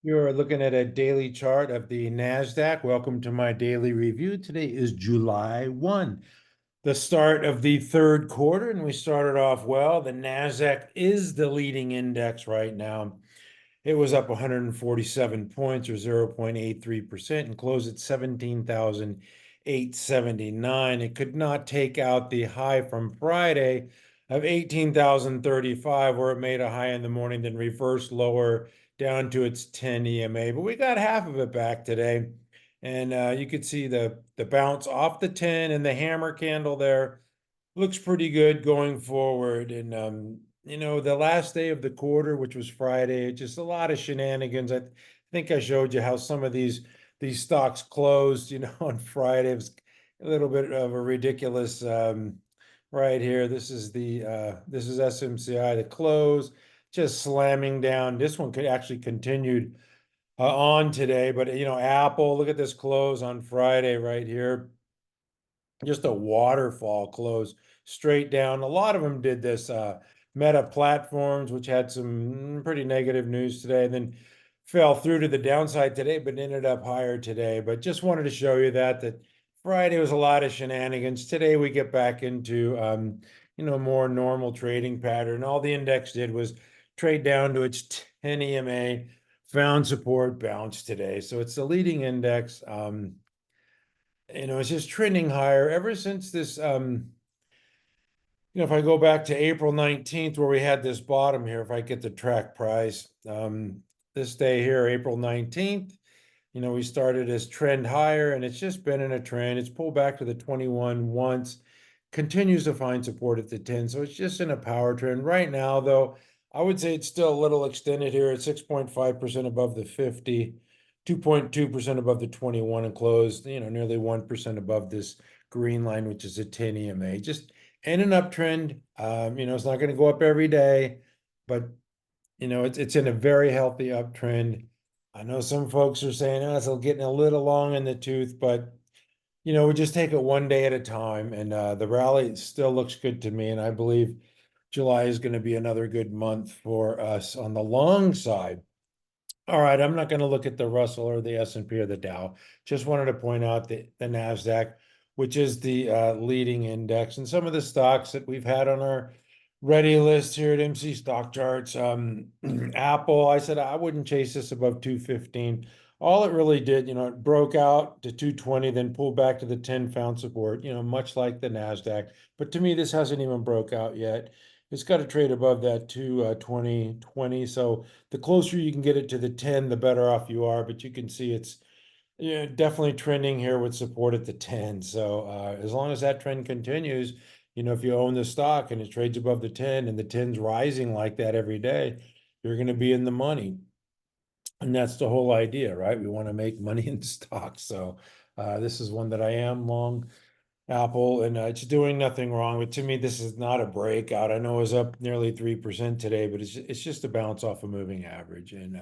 You're looking at a daily chart of the Nasdaq. Welcome to my daily review. Today is July 1, the start of the third quarter, and we started off well. The Nasdaq is the leading index right now. It was up 147 points or 0.83% and closed at 17,879. It could not take out the high from Friday of 18,035, where it made a high in the morning, then reversed lower down to its 10 EMA. But we got half of it back today. And you could see the bounce off the 10 and the hammer candle there looks pretty good going forward. And the last day of the quarter, which was Friday, just a lot of shenanigans. I think I showed you how some of these stocks closed, on Friday. It was a little bit of a ridiculous right here. This is SMCI, the close, just slamming down. This one could actually continued on today, but Apple, look at this close on Friday right here. Just a waterfall close straight down. A lot of them did this. Meta Platforms, which had some pretty negative news today, and then fell through to the downside today, but ended up higher today. But just wanted to show you that Friday was a lot of shenanigans. Today we get back into more normal trading pattern. All the index did was trade down to its 10 EMA, found support, bounced today. So it's the leading index. It's just trending higher ever since this. If I go back to April 19th, where we had this bottom here, if I get the track price, this day here, April 19th, we started as trend higher, and it's just been in a trend. It's pulled back to the 21 once, continues to find support at the 10. So it's just in a power trend right now, though. I would say it's still a little extended here at 6.5% above the 50. 2.2% above the 21 and closed, nearly 1% above this green line, which is a 10 EMA. Just in an uptrend. It's not going to go up every day, but it's in a very healthy uptrend. I know some folks are saying, oh, it's getting a little long in the tooth, but we just take it one day at a time. And the rally still looks good to me. And I believe July is going to be another good month for us on the long side. All right, I'm not going to look at the Russell or the S&P or the Dow. Just wanted to point out the Nasdaq, which is the leading index, and some of the stocks that we've had on our ready list here at MC Stock Charts. Apple, I said I wouldn't chase this above 215. All it really did, it broke out to 220, then pulled back to the 10, found support, much like the Nasdaq. But to me, this hasn't even broke out yet. It's got to trade above that 220. So the closer you can get it to the 10, the better off you are. But you can see it's definitely trending here with support at the 10. So as long as that trend continues, if you own the stock and it trades above the 10 and the 10's rising like that every day, you're going to be in the money. And that's the whole idea, right? We want to make money in stocks. So this is one that I am long. Apple, and it's doing nothing wrong. But to me, this is not a breakout. I know it was up nearly 3% today, but it's just a bounce off a moving average. And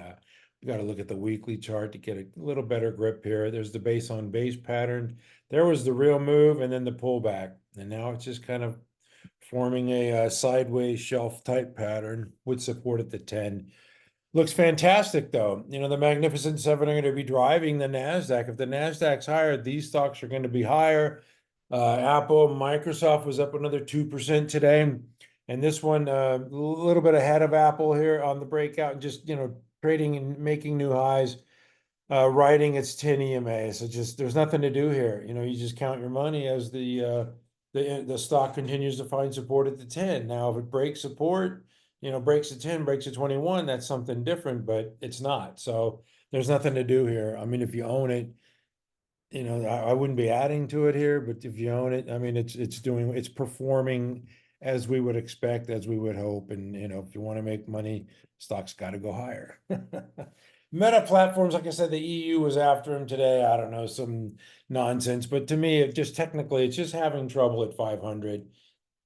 we got to look at the weekly chart to get a little better grip here. There's the base on base pattern. There was the real move and then the pullback. And now it's just kind of forming a sideways shelf type pattern with support at the 10. Looks fantastic, though. The Magnificent Seven are going to be driving the Nasdaq. If the Nasdaq's higher, these stocks are going to be higher. Apple, Microsoft was up another 2% today, and this one a little bit ahead of Apple here on the breakout, and just trading and making new highs, riding its 10 EMA. So just there's nothing to do here. You just count your money as the stock continues to find support at the 10. Now, if it breaks support, breaks the 10, breaks the 21, that's something different, but it's not. So there's nothing to do here. I mean, if you own it, I wouldn't be adding to it here, but if you own it, I mean, it's performing as we would expect, as we would hope. And, if you want to make money, stocks got to go higher. Meta Platforms, like I said, the EU was after him today. I don't know, some nonsense, but to me, technically, it's just having trouble at 500.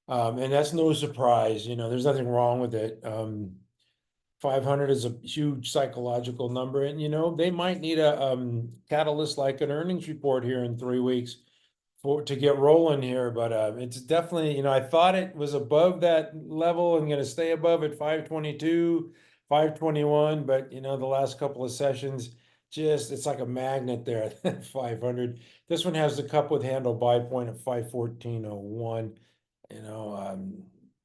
And that's no surprise, there's nothing wrong with it. 500 is a huge psychological number, and they might need a catalyst like an earnings report here in 3 weeks to get rolling here. But it's definitely, I thought it was above that level and going to stay above at 522, 521, but the last couple of sessions, it's like a magnet there at 500. This one has the cup with handle buy point at 514.01.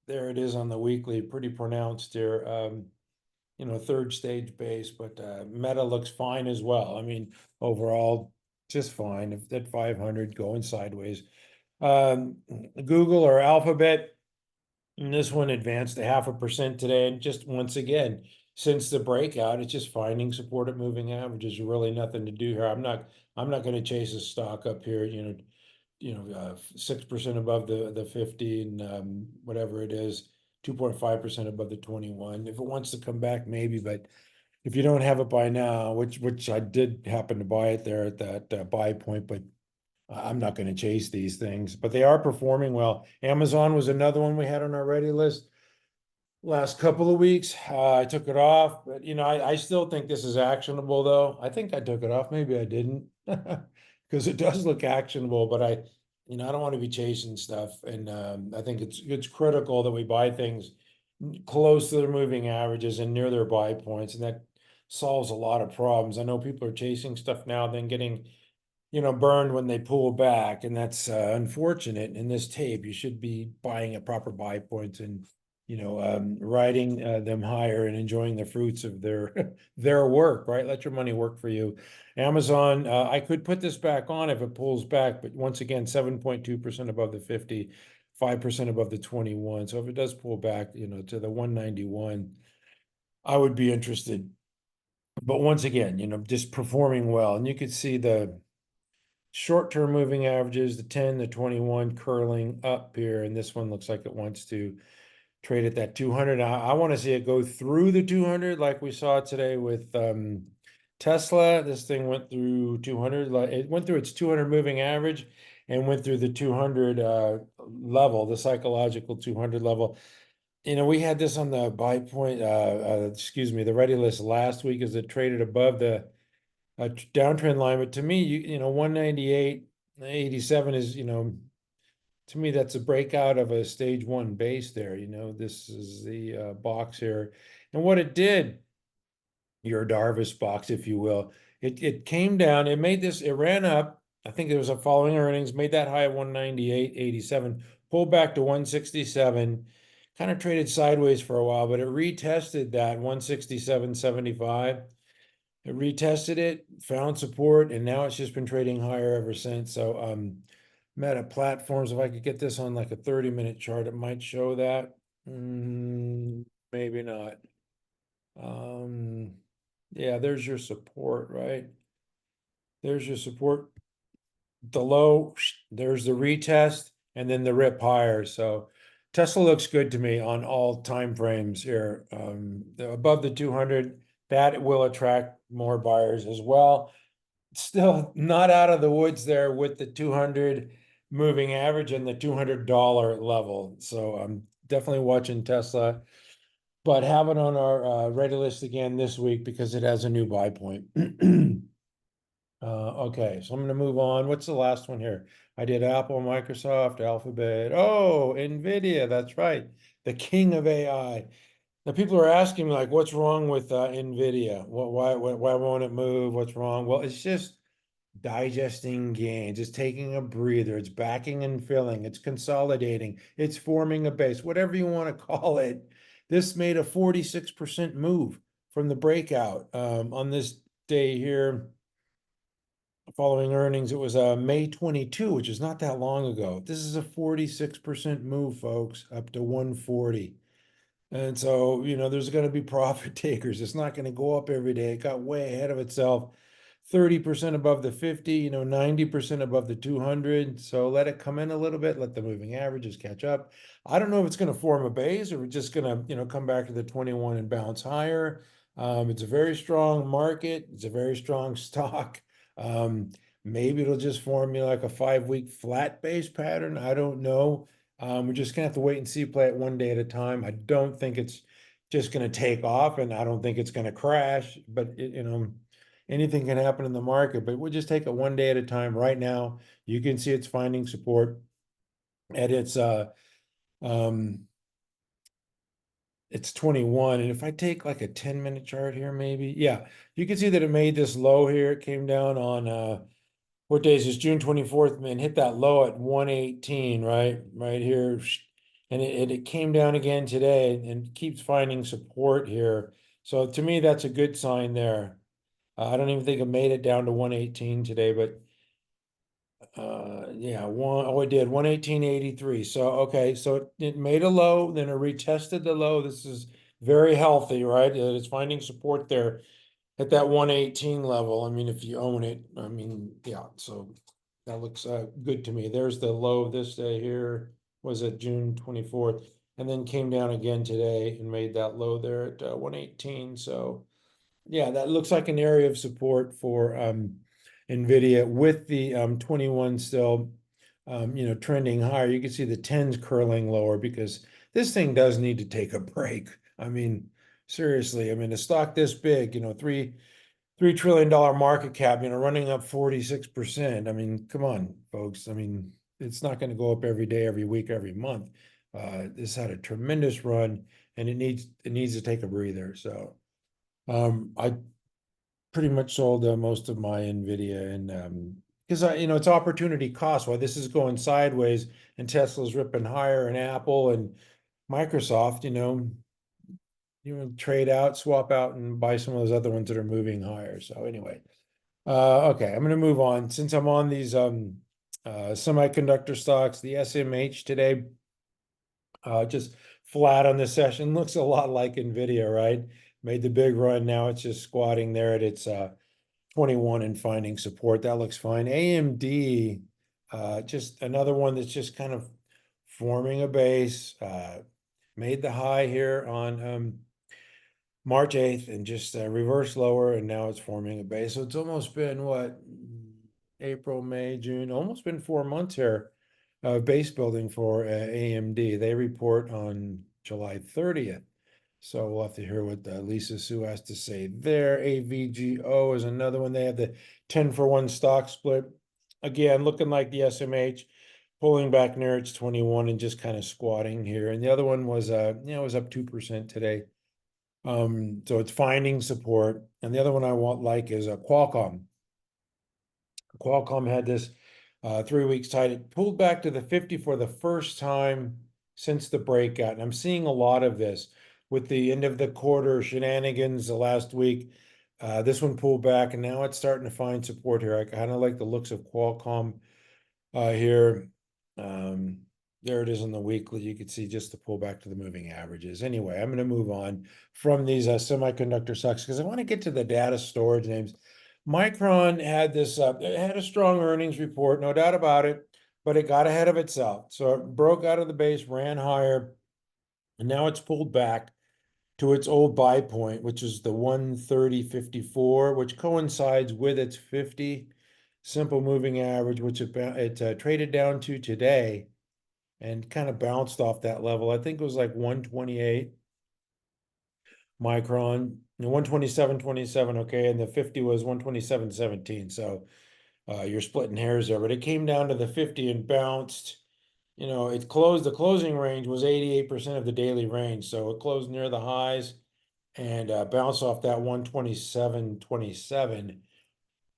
There it is on the weekly, pretty pronounced here. Third stage base, but Meta looks fine as well. I mean, overall, just fine. If at 500 going sideways. Google or Alphabet, and this one advanced a 0.5% today. And just once again, since the breakout, it's just finding support at moving averages. Really nothing to do here. I'm not going to chase a stock up here. 6% above the 50 and whatever it is, 2.5% above the 21. If it wants to come back, maybe, but if you don't have it by now, which I did happen to buy it there at that buy point, but I'm not going to chase these things, but they are performing well. Amazon was another one we had on our ready list last couple of weeks. I took it off, but I still think this is actionable though. I think I took it off. Maybe I didn't because it does look actionable, but I don't want to be chasing stuff. And I think it's critical that we buy things close to their moving averages and near their buy points. And that solves a lot of problems. I know people are chasing stuff now, then getting burned when they pull back, and that's unfortunate. In this tape, you should be buying at proper buy points and riding them higher and enjoying the fruits of their their work, right? Let your money work for you. Amazon, I could put this back on if it pulls back, but once again, 7.2% above the 50, 5% above the 21. So if it does pull back, to the 191, I would be interested. But once again, just performing well. And you could see the short-term moving averages, the 10, the 21 curling up here, and this one looks like it wants to trade at that 200. I want to see it go through the 200 like we saw today with Tesla. This thing went through 200. It went through its 200 moving average and went through the 200 level, the psychological 200 level. We had this on the buy point, the ready list last week as it traded above the downtrend line. But to me, 198.87 is, to me, that's a breakout of a stage one base there. This is the box here. And what it did, your Darvis box, if you will, it came down, it ran up. I think it was a following earnings, made that high at 198.87, pulled back to 167, kind of traded sideways for a while, but it retested that 167.75. It retested it, found support, and now it's just been trading higher ever since. So Meta Platforms, if I could get this on like a 30-minute chart, it might show that. Maybe not. Yeah, there's your support, right? There's your support. The low, there's the retest, and then the rip higher. So Tesla looks good to me on all time frames here. Above the 200, that will attract more buyers as well. Still not out of the woods there with the 200 moving average and the $200 level. So I'm definitely watching Tesla, but have it on our ready list again this week because it has a new buy point. Okay, so I'm going to move on. What's the last one here? I did Apple, Microsoft, Alphabet. Oh, Nvidia, that's right. The king of AI. Now people are asking me like, what's wrong with Nvidia? Why won't it move? What's wrong? Well, it's just digesting gains. It's taking a breather. It's backing and filling. It's consolidating. It's forming a base, whatever you want to call it. This made a 46% move from the breakout on this day here. Following earnings, it was May 22, which is not that long ago. This is a 46% move, folks, up to 140. And so, there's going to be profit takers. It's not going to go up every day. It got way ahead of itself. 30% above the 50, 90% above the 200. So let it come in a little bit, let the moving averages catch up. I don't know if it's going to form a base or we're just going to, come back to the 21 and bounce higher. It's a very strong market. It's a very strong stock. Maybe it'll just form like a 5-week flat base pattern. I don't know. We're just gonna have to wait and see, play it one day at a time. I don't think it's just gonna take off, and I don't think it's gonna crash, but anything can happen in the market, but we'll just take it one day at a time. Right now, you can see it's finding support at its it's 21. And if I take like a 10-minute chart here, maybe, yeah, you can see that it made this low here. It came down on what day is this? June 24th, man, hit that low at 118, right? Right here. And it came down again today and keeps finding support here. So to me, that's a good sign there. I don't even think it made it down to 118 today, but yeah, it did 118.83. So okay, so it made a low, then it retested the low. This is very healthy, right? It's finding support there at that 118 level. I mean, if you own it, I mean, yeah, so that looks good to me. There's the low this day here, was it June 24th, and then came down again today and made that low there at 118. So yeah, that looks like an area of support for Nvidia with the 21 still trending higher. You can see the 10s curling lower because this thing does need to take a break. I mean, seriously, I mean, a stock this big, $3 trillion market cap, running up 46%. I mean, come on, folks. I mean, it's not going to go up every day, every week, every month. This had a tremendous run, and it needs to take a breather. So I pretty much sold most of my Nvidia, and because it's opportunity cost. Why this is going sideways and Tesla's ripping higher, and Apple and Microsoft, trade out, swap out, and buy some of those other ones that are moving higher. So anyway, okay, I'm going to move on. Since I'm on these semiconductor stocks, the SMH today just flat on this session, looks a lot like Nvidia, right? Made the big run, now it's just squatting there at its 21 and finding support. That looks fine. AMD, just another one that's just kind of forming a base, made the high here on March 8th and just reversed lower, and now it's forming a base. So it's almost been what, April, May, June, almost been 4 months here of base building for AMD. They report on July 30th. So we'll have to hear what Lisa Su has to say there. AVGO is another one. They have the 10-for-1 stock split. Again, looking like the SMH, pulling back near its 21 and just kind of squatting here. And the other one was, was up 2% today. So it's finding support. And the other one I like is Qualcomm. Qualcomm had this 3 weeks tight. It pulled back to the 50 for the first time since the breakout. And I'm seeing a lot of this with the end of the quarter shenanigans the last week. This one pulled back, and now it's starting to find support here. I kind of like the looks of Qualcomm here. There it is on the weekly. You can see just the pullback to the moving averages. Anyway, I'm going to move on from these semiconductor stocks because I want to get to the data storage names. Micron had this, it had a strong earnings report, no doubt about it, but it got ahead of itself. So it broke out of the base, ran higher, and now it's pulled back to its old buy point, which is the 130.54, which coincides with its 50 simple moving average, which it traded down to today and kind of bounced off that level. I think it was like 128 Micron, 127.27, okay, and the 50 was 127.17. So you're splitting hairs there, but it came down to the 50 and bounced. It closed, the closing range was 88% of the daily range. So it closed near the highs and bounced off that 127.27.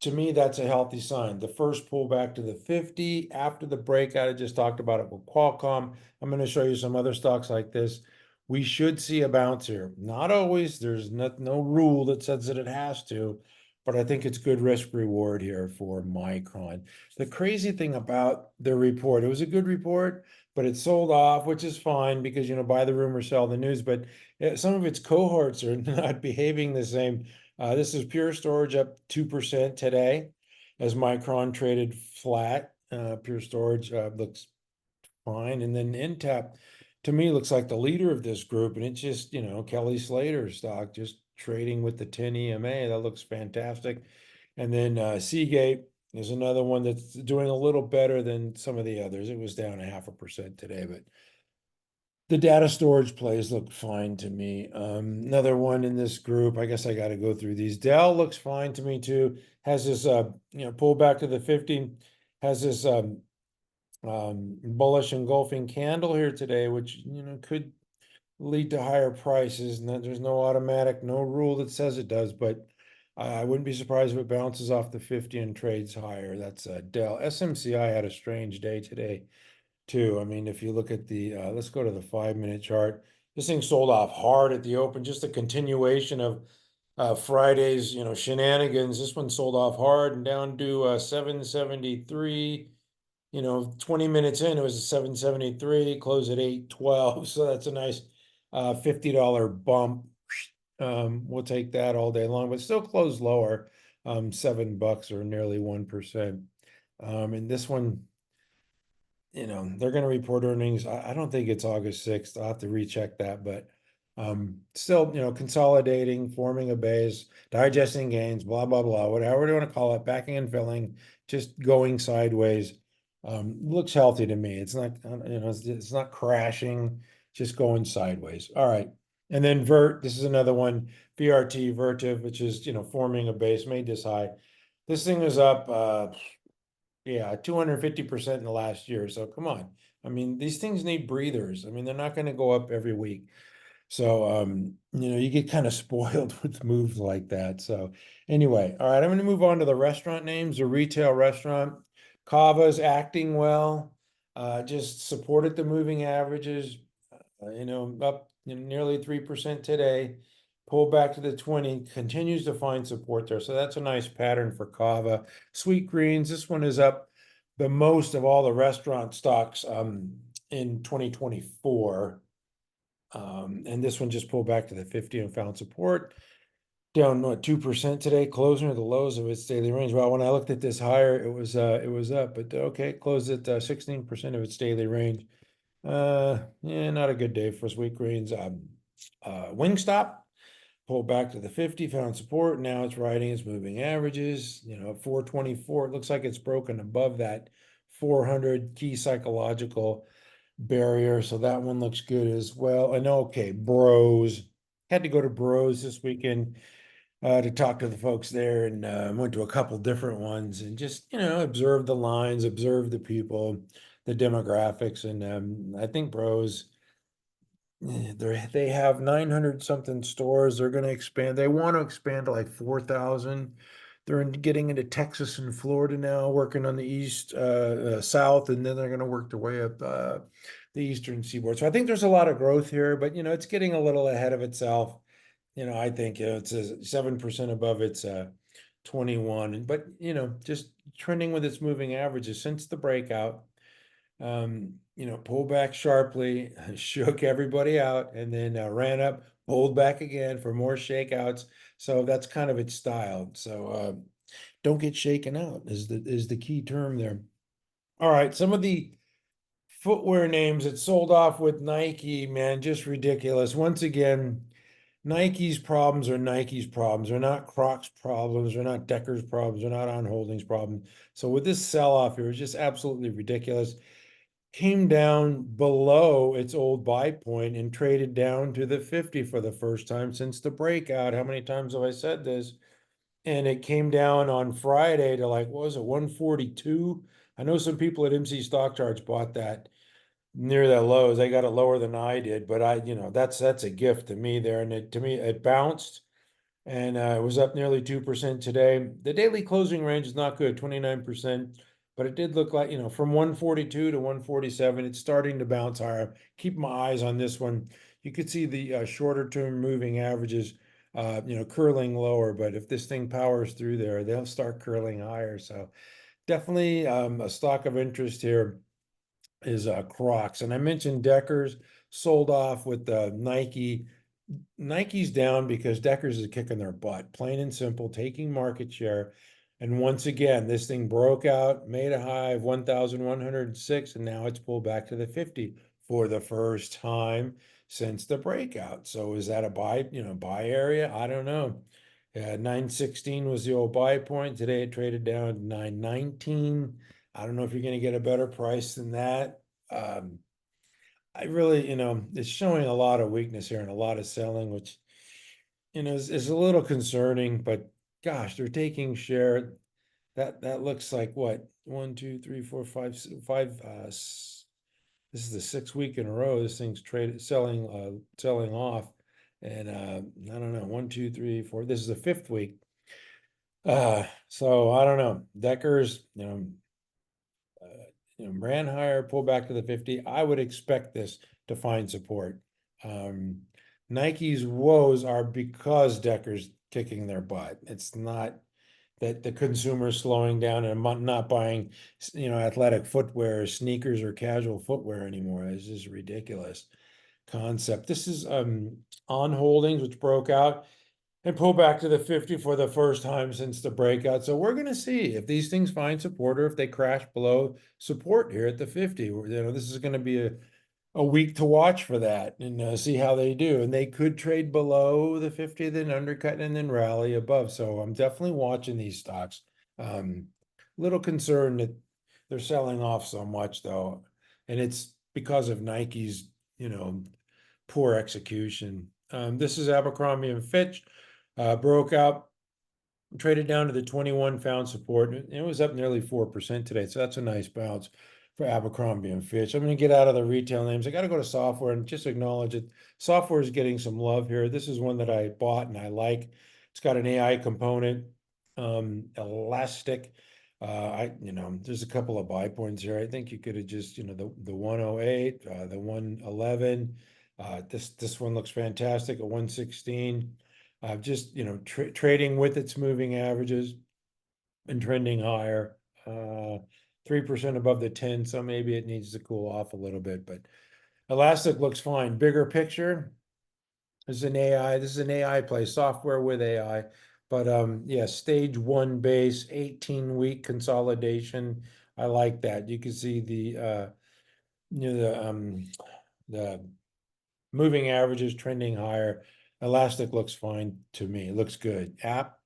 To me, that's a healthy sign. The first pullback to the 50 after the breakout, I just talked about it with Qualcomm. I'm going to show you some other stocks like this. We should see a bounce here. Not always. There's no rule that says that it has to, but I think it's good risk reward here for Micron. The crazy thing about the report, it was a good report, but it sold off, which is fine because, buy the rumor, sell the news, but some of its cohorts are not behaving the same. This is Pure Storage up 2% today as Micron traded flat. Pure Storage looks fine. And then NTAP, to me, looks like the leader of this group. And it's just, Kelly Slater's stock just trading with the 10 EMA. That looks fantastic. And then Seagate is another one that's doing a little better than some of the others. It was down 0.5% today, but the data storage plays look fine to me. Another one in this group, I guess I got to go through these. Dell looks fine to me too. Has this, pull back to the 50. Has this bullish engulfing candle here today, which could lead to higher prices, and that there's no automatic, no rule that says it does, but I wouldn't be surprised if it bounces off the 50 and trades higher. That's Dell. SMCI had a strange day today too. I mean, if you look at the, let's go to the 5-minute chart. This thing sold off hard at the open, just a continuation of Friday's, shenanigans. This one sold off hard and down to 773. 20 minutes in, it was a 773, close at 812. So that's a nice $50 bump. We'll take that all day long, but still close lower, $7 or nearly 1%. And this one, they're going to report earnings. I don't think it's August 6th. I'll have to recheck that, but still, consolidating, forming a base, digesting gains, blah, blah, blah, whatever you want to call it, backing and filling, just going sideways. Looks healthy to me. It's not, it's not crashing, just going sideways. All right. And then Vert, this is another one, VRT, Vertiv, which is, forming a base, made this high. This thing is up, yeah, 250% in the last year. So come on. I mean, these things need breathers. I mean, they're not going to go up every week. So, you get kind of spoiled with moves like that. So anyway, all right, I'm going to move on to the restaurant names, the retail restaurant. CAVA's acting well, just supported the moving averages, up nearly 3% today. Pull back to the 20, continues to find support there. So that's a nice pattern for CAVA. Sweet Greens, this one is up the most of all the restaurant stocks in 2024. And this one just pulled back to the 50 and found support. Down 2% today, closing at the lows of its daily range. Well, when I looked at this higher, it was up, but okay, closed at 16% of its daily range. Yeah, not a good day for Sweet Greens. Wingstop pulled back to the 50, found support. Now it's riding its moving averages. 424. It looks like it's broken above that 400 key psychological barrier. So that one looks good as well. And okay, Bros. Had to go to Bros this weekend to talk to the folks there, and went to a couple different ones and just observe the lines, observe the people, the demographics, and I think Bros. They have 900 something stores. They're going to expand. They want to expand to like 4,000. They're getting into Texas and Florida now, working on the east, south, and then they're going to work their way up the eastern seaboard. So I think there's a lot of growth here, but it's getting a little ahead of itself. I think it's 7% above its 21, but just trending with its moving averages since the breakout. Pulled back sharply, shook everybody out, and then ran up, pulled back again for more shakeouts. So that's kind of its style. So don't get shaken out is the key term there. All right, some of the footwear names that sold off with Nike, man, just ridiculous. Once again, Nike's problems are Nike's problems. They're not Crocs problems. They're not Decker's problems. They're not On Holdings problems. So with this sell-off here, it's just absolutely ridiculous. Came down below its old buy point and traded down to the 50 for the first time since the breakout. How many times have I said this? And it came down on Friday to like, what was it, 142? I know some people at MC Stock Charts bought that near that lows. They got it lower than I did, but that's a gift to me there. And to me, it bounced and it was up nearly 2% today. The daily closing range is not good, 29%, but it did look like, from 142 to 147, it's starting to bounce higher. Keep my eyes on this one. You could see the shorter term moving averages, curling lower, but if this thing powers through there, they'll start curling higher. So definitely a stock of interest here is Crocs. And I mentioned Deckers sold off with Nike. Nike's down because Deckers is kicking their butt, plain and simple, taking market share. And once again, this thing broke out, made a high of 1,106, and now it's pulled back to the 50 for the first time since the breakout. So is that a buy area? I don't know. 916 was the old buy point. Today it traded down to 919. I don't know if you're going to get a better price than that. I really, it's showing a lot of weakness here and a lot of selling, which, is a little concerning, but gosh, they're taking share. That looks like what? 1, 2, 3, 4, 5, This is the 6th week in a row. This thing's selling off. And I don't know, 1, 2, 3, 4. This is the 5th week. So I don't know. Decker's, ran higher, pull back to the 50. I would expect this to find support. Nike's woes are because Decker's kicking their butt. It's not that the consumer is slowing down and not buying, athletic footwear, or sneakers, or casual footwear anymore. It's just ridiculous concept. This is On Holdings, which broke out and pull back to the 50 for the first time since the breakout. So we're going to see if these things find support or if they crash below support here at the 50. This is going to be a week to watch for that and see how they do. And they could trade below the 50, then undercut, and then rally above. So I'm definitely watching these stocks. Little concerned that they're selling off so much though. And it's because of Nike's, poor execution. This is Abercrombie and Fitch. Broke out, traded down to the 21, found support, and it was up nearly 4% today. So that's a nice bounce for Abercrombie and Fitch. I'm going to get out of the retail names. I got to go to software and just acknowledge it. Software is getting some love here. This is one that I bought and I like. It's got an AI component, elastic. There's a couple of buy points here. I think you could have just, the 108, the 111. This one looks fantastic at 116. Just, trading with its moving averages and trending higher. 3% above the 10, so maybe it needs to cool off a little bit, but Elastic looks fine. Bigger picture, this is an AI play, software with AI. But yeah, stage 1 base, 18-week consolidation. I like that. You can see the the moving averages trending higher. Elastic looks fine to me. It looks good. App,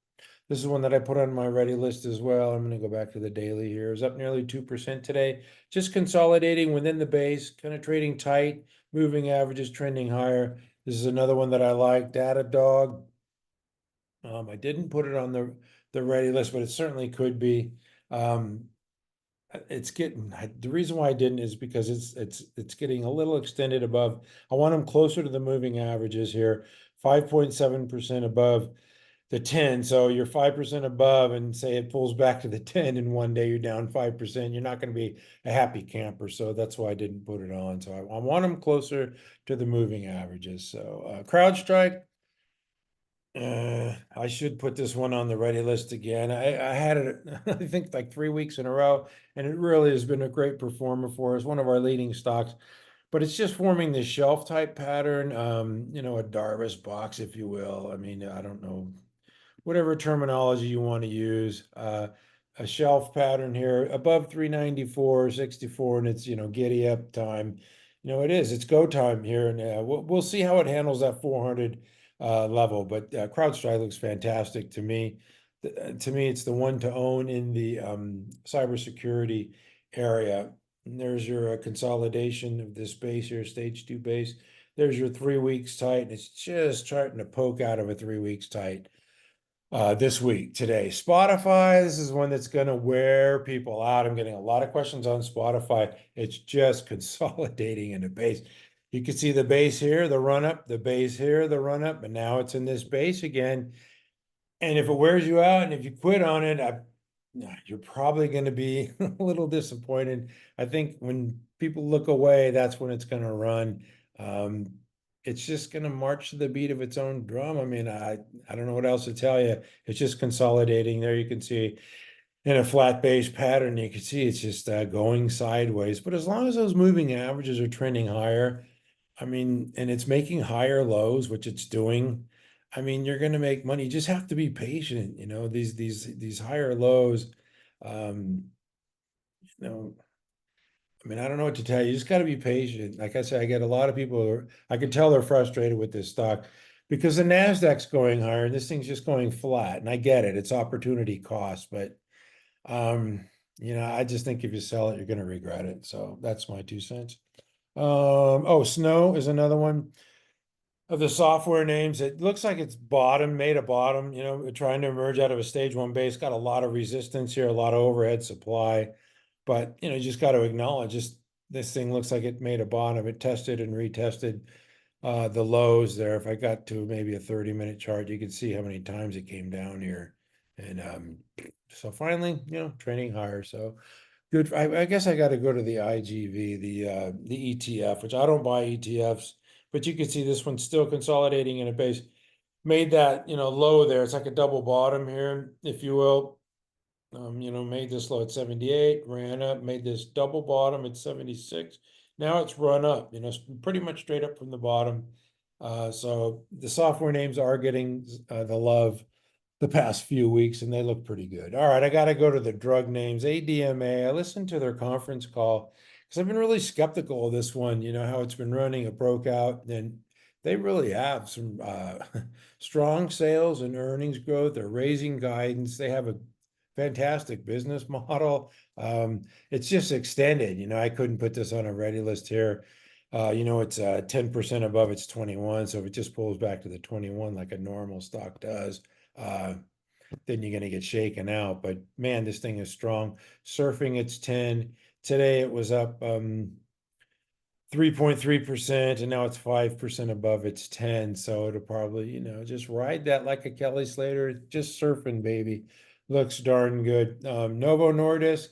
this is one that I put on my ready list as well. I'm going to go back to the daily here. It's up nearly 2% today. Just consolidating within the base, kind of trading tight, moving averages trending higher. This is another one that I like. Datadog. I didn't put it on the ready list, but it certainly could be. It's getting, the reason why I didn't is because it's getting a little extended above. I want them closer to the moving averages here, 5.7% above the 10. So you're 5% above, and say it pulls back to the 10 and one day you're down 5%. You're not going to be a happy camper. So that's why I didn't put it on. So I want them closer to the moving averages. So CrowdStrike, I should put this one on the ready list again. I had it, I think, like 3 weeks in a row, and it really has been a great performer for us, one of our leading stocks. But it's just forming this shelf type pattern, a Darvas box, if you will. I mean, I don't know, whatever terminology you want to use. A shelf pattern here above 394.64, and it's, giddy up time. It's go time here, and we'll see how it handles that 400 level. But CrowdStrike looks fantastic to me. To me, it's the one to own in the cybersecurity area. And there's your consolidation of this base here, stage 2 base. There's your 3 weeks tight, and it's just starting to poke out of a 3 weeks tight this week, today. Spotify, this is one that's going to wear people out. I'm getting a lot of questions on Spotify. It's just consolidating in the base. You can see the base here, the run up, the base here, the run up, and now it's in this base again. And if it wears you out and if you quit on it, you're probably going to be a little disappointed. I think when people look away, that's when it's going to run. It's just going to march to the beat of its own drum. I mean, I don't know what else to tell you. It's just consolidating there. You can see in a flat base pattern, you can see it's just going sideways. But as long as those moving averages are trending higher, I mean, and it's making higher lows, which it's doing, I mean, you're going to make money. You just have to be patient. These higher lows, you know, I mean, I don't know what to tell you. You just got to be patient. Like I said, I get a lot of people, I can tell they're frustrated with this stock because the Nasdaq's going higher and this thing's just going flat. And I get it. It's opportunity cost, but I just think if you sell it, you're going to regret it. So that's my 2 cents. Snow is another one of the software names. It looks like it's made a bottom, trying to emerge out of a stage 1 base. Got a lot of resistance here, a lot of overhead supply. But you just got to acknowledge just this thing looks like it made a bottom. It tested and retested the lows there. If I got to maybe a 30-minute chart, you could see how many times it came down here. And so finally, trending higher. So good. I guess I got to go to the IGV, the ETF, which I don't buy ETFs, but you can see this one's still consolidating in a base. Made that, low there. It's like a double bottom here, if you will. Made this low at 78, ran up, made this double bottom at 76. Now it's run up, pretty much straight up from the bottom. So the software names are getting the love the past few weeks, and they look pretty good. All right, I got to go to the drug names. ADMA, I listened to their conference call because I've been really skeptical of this one, how it's been running. It broke out, and they really have some strong sales and earnings growth. They're raising guidance. They have a fantastic business model. It's just extended. I couldn't put this on a ready list here. It's 10% above its 21. So if it just pulls back to the 21 like a normal stock does, then you're going to get shaken out. But man, this thing is strong. Surfing its 10. Today it was up 3.3%, and now it's 5% above its 10. So it'll probably, just ride that like a Kelly Slater. Just surfing, baby. Looks darn good. Novo Nordisk,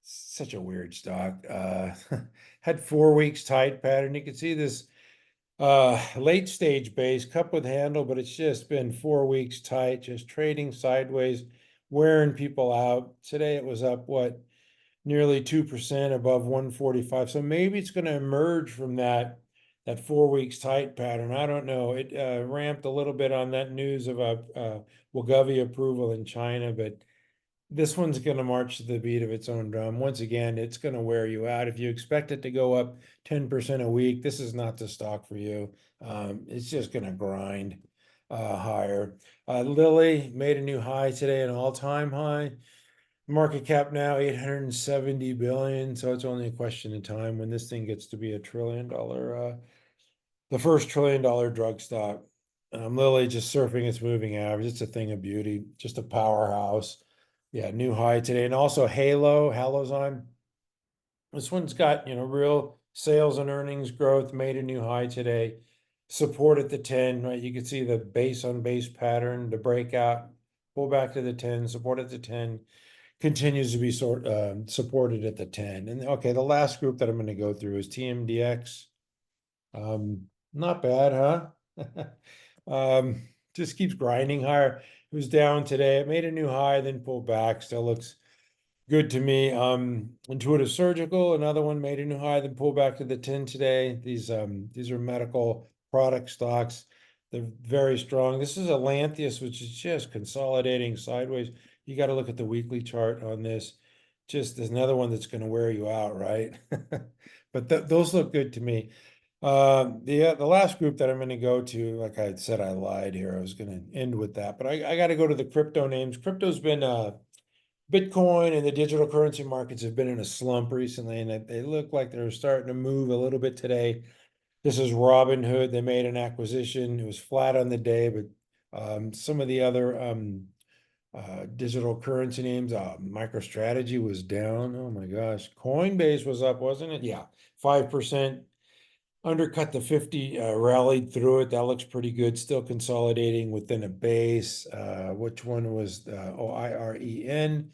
such a weird stock. Had 4 weeks tight pattern. You can see this late stage base, cup with handle, but it's just been 4 weeks tight, just trading sideways, wearing people out. Today it was up, nearly 2% above 145. So maybe it's going to emerge from that 4 weeks tight pattern. I don't know. It ramped a little bit on that news of a Wegovy approval in China, but this one's going to march to the beat of its own drum. Once again, it's going to wear you out. If you expect it to go up 10% a week, this is not the stock for you. It's just going to grind higher. Lilly made a new high today, an all-time high. Market cap now 870 billion. So it's only a question of time when this thing gets to be $1 trillion, the first $1 trillion drug stock. Lilly just surfing its moving average. It's a thing of beauty, just a powerhouse. Yeah, new high today. And also Halozyme. This one's got, real sales and earnings growth, made a new high today. Support at the 10, right? You can see the base on base pattern, the breakout, pull back to the 10, support at the 10, continues to be supported at the 10. And okay, the last group that I'm going to go through is TMDX. Not bad, huh? Just keeps grinding higher. It was down today. It made a new high, then pulled back. Still looks good to me. Intuitive Surgical, another one, made a new high, then pulled back to the 10 today. These are medical product stocks. They're very strong. This is Atlantis, which is just consolidating sideways. You got to look at the weekly chart on this. Just there's another one that's going to wear you out, right? But those look good to me. The last group that I'm going to go to, like I said, I lied here. I was going to end with that, but I got to go to the crypto names. Crypto's been Bitcoin and the digital currency markets have been in a slump recently, and they look like they're starting to move a little bit today. This is Robinhood. They made an acquisition. It was flat on the day, but some of the other digital currency names, MicroStrategy was down. Oh my gosh. Coinbase was up, wasn't it? Yeah, 5%. Undercut the 50, rallied through it. That looks pretty good. Still consolidating within a base. Which one was IREN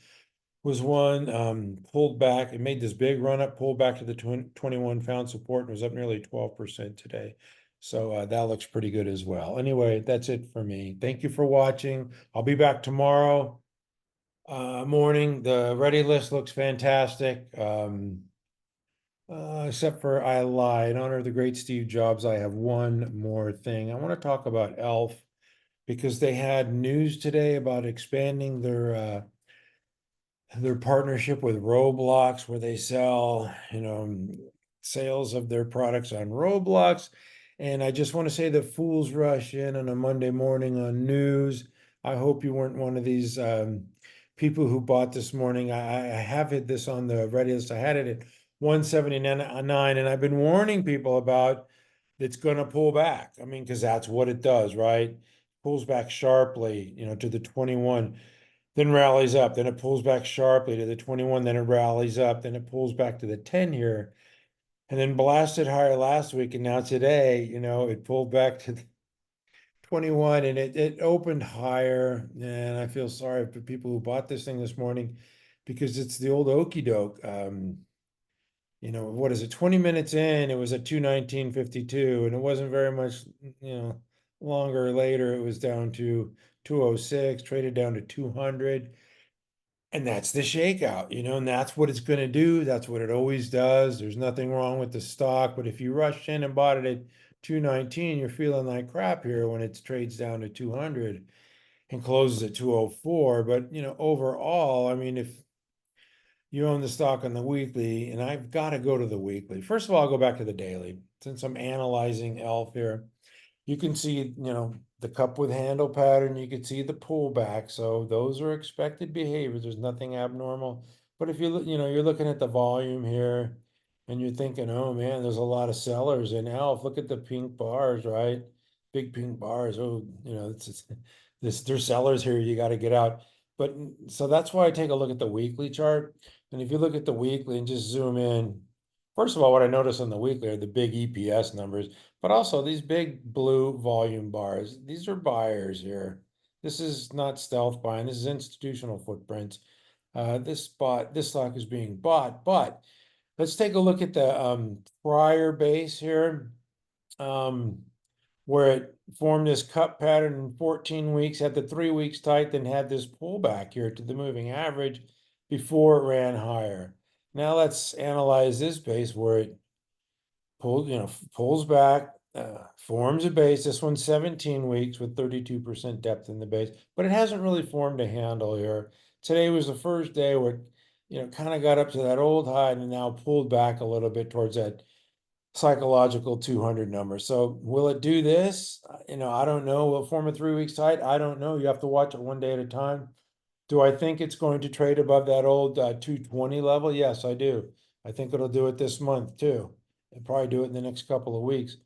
was one. Pulled back. It made this big run up, pulled back to the 21, found support, and was up nearly 12% today. So that looks pretty good as well. Anyway, that's it for me. Thank you for watching. I'll be back tomorrow morning. The ready list looks fantastic. Except for I lied. In honor of the great Steve Jobs, I have one more thing. I want to talk about ELF because they had news today about expanding their partnership with Roblox, where they sell, sales of their products on Roblox. And I just want to say the fools rush in on a Monday morning on news. I hope you weren't one of these people who bought this morning. I have had this on the ready list. I had it at 179, and I've been warning people about it's going to pull back. I mean, because that's what it does, right? Pulls back sharply, to the 21, then rallies up, then it pulls back sharply to the 21, then it rallies up, then it pulls back to the 10 here. and then blasted higher last week, and now today, you know, it pulled back to 21, and it opened higher. And I feel sorry for people who bought this thing this morning because it's the old okey doke. You know, what is it? 20 minutes in, it was at 219.52, and it wasn't very much, you know, longer later, it was down to 206, traded down to 200. And that's the shakeout, you know, and that's what it's going to do. That's what it always does. There's nothing wrong with the stock, but if you rushed in and bought it at 219, you're feeling like crap here when it trades down to 200 and closes at 204. But, you know, overall, I mean, if you own the stock on the weekly, and I've got to go to the weekly. First of all, I'll go back to the daily since I'm analyzing ELF here. You can see, you know, the cup with handle pattern, you can see the pullback. So those are expected behaviors. There's nothing abnormal. But if you look, you know, you're looking at the volume here and you're thinking, oh man, there's a lot of sellers in ELF. Look at the pink bars, right? Big pink bars. Oh, you know, there's sellers here. You got to get out. But so that's why I take a look at the weekly chart. And if you look at the weekly and just zoom in, first of all, what I notice on the weekly are the big EPS numbers, but also these big blue volume bars. These are buyers here. This is not stealth buying. This is institutional footprints. This stock is being bought. But let's take a look at the prior base here, where it formed this cup pattern in 14 weeks, had the 3 weeks tight, then had this pullback here to the moving average before it ran higher. Now let's analyze this base where it pulls back, forms a base. This one's 17 weeks with 32% depth in the base, but it hasn't really formed a handle here. Today was the first day where it, you know, kind of got up to that old high and now pulled back a little bit towards that psychological 200 number. So will it do this? You know, I don't know. Will it form a 3 weeks tight? I don't know. You have to watch it one day at a time. Do I think it's going to trade above that old 220 level? Yes, I do. I think it'll do it this month too. It'll probably do it in the next couple of weeks.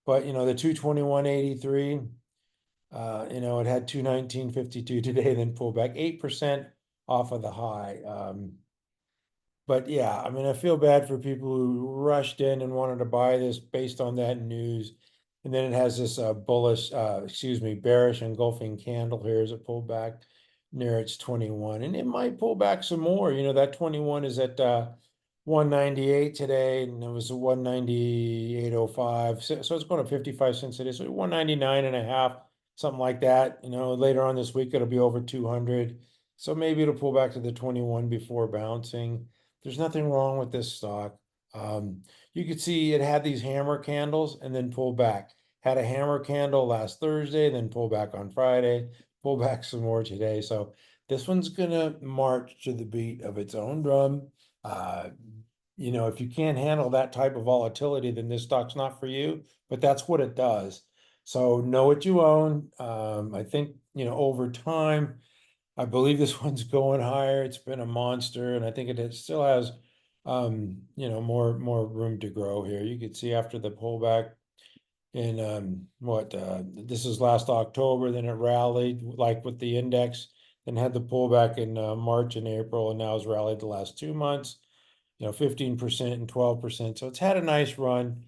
But you know, the 221.83, you know, it had 219.52 today, then pulled back 8% off of the high. But yeah, I mean, I feel bad for people who rushed in and wanted to buy this based on that news. And then it has this bearish engulfing candle here as it pulled back near its 21. And it might pull back some more. You know, that 21 is at 198 today, and it was 198.05. So it's going to 55 cents today. So 199 and a half, something like that. You know, later on this week, it'll be over 200. So maybe it'll pull back to the 21 before bouncing. There's nothing wrong with this stock. You could see it had these hammer candles and then pulled back. Had a hammer candle last Thursday, then pull back on Friday, pull back some more today. So this one's gonna march to the beat of its own drum. You know, if you can't handle that type of volatility, then this stock's not for you, but that's what it does. So know what you own. I think, you know, over time, I believe this one's going higher. It's been a monster, and I think still has, you know, more room to grow here. You could see after the pullback in this is last October, then it rallied like with the index, then had the pullback in March and April, and now has rallied the last 2 months. You know, 15% and 12%. So it's had a nice run.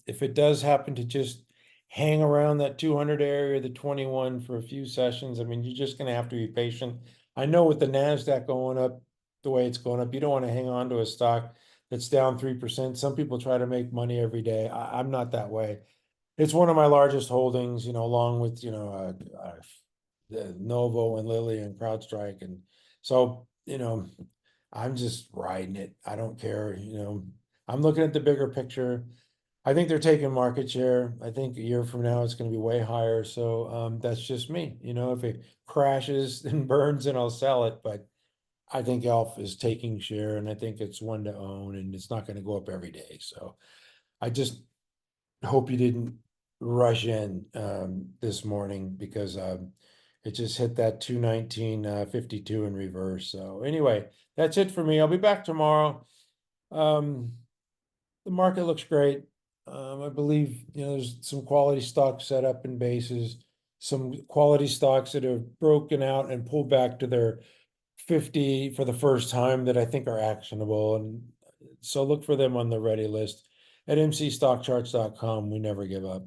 If it does happen to just hang around that 200 area, the 21 for a few sessions, I mean, you're just going to have to be patient. I know with the Nasdaq going up the way it's going up, you don't want to hang on to a stock that's down 3%. Some people try to make money every day. I'm not that way. It's one of my largest holdings, you know, along with, you know, the Novo and Lilly and CrowdStrike. And so, you know, I'm just riding it. I don't care, you know. I'm looking at the bigger picture. I think they're taking market share. I think a year from now it's going to be way higher. So that's just me. You know, if it crashes and burns, then I'll sell it. But I think ELF is taking share, and I think it's one to own, and it's not going to go up every day. So I just hope you didn't rush in this morning because it just hit that 219.52 in reverse. So anyway, that's it for me. I'll be back tomorrow. The market looks great. I believe, you know, there's some quality stocks set up in bases, some quality stocks that have broken out and pulled back to their 50 for the first time that I think are actionable. And So look for them on the ready list. At mcstockcharts.com, we never give up.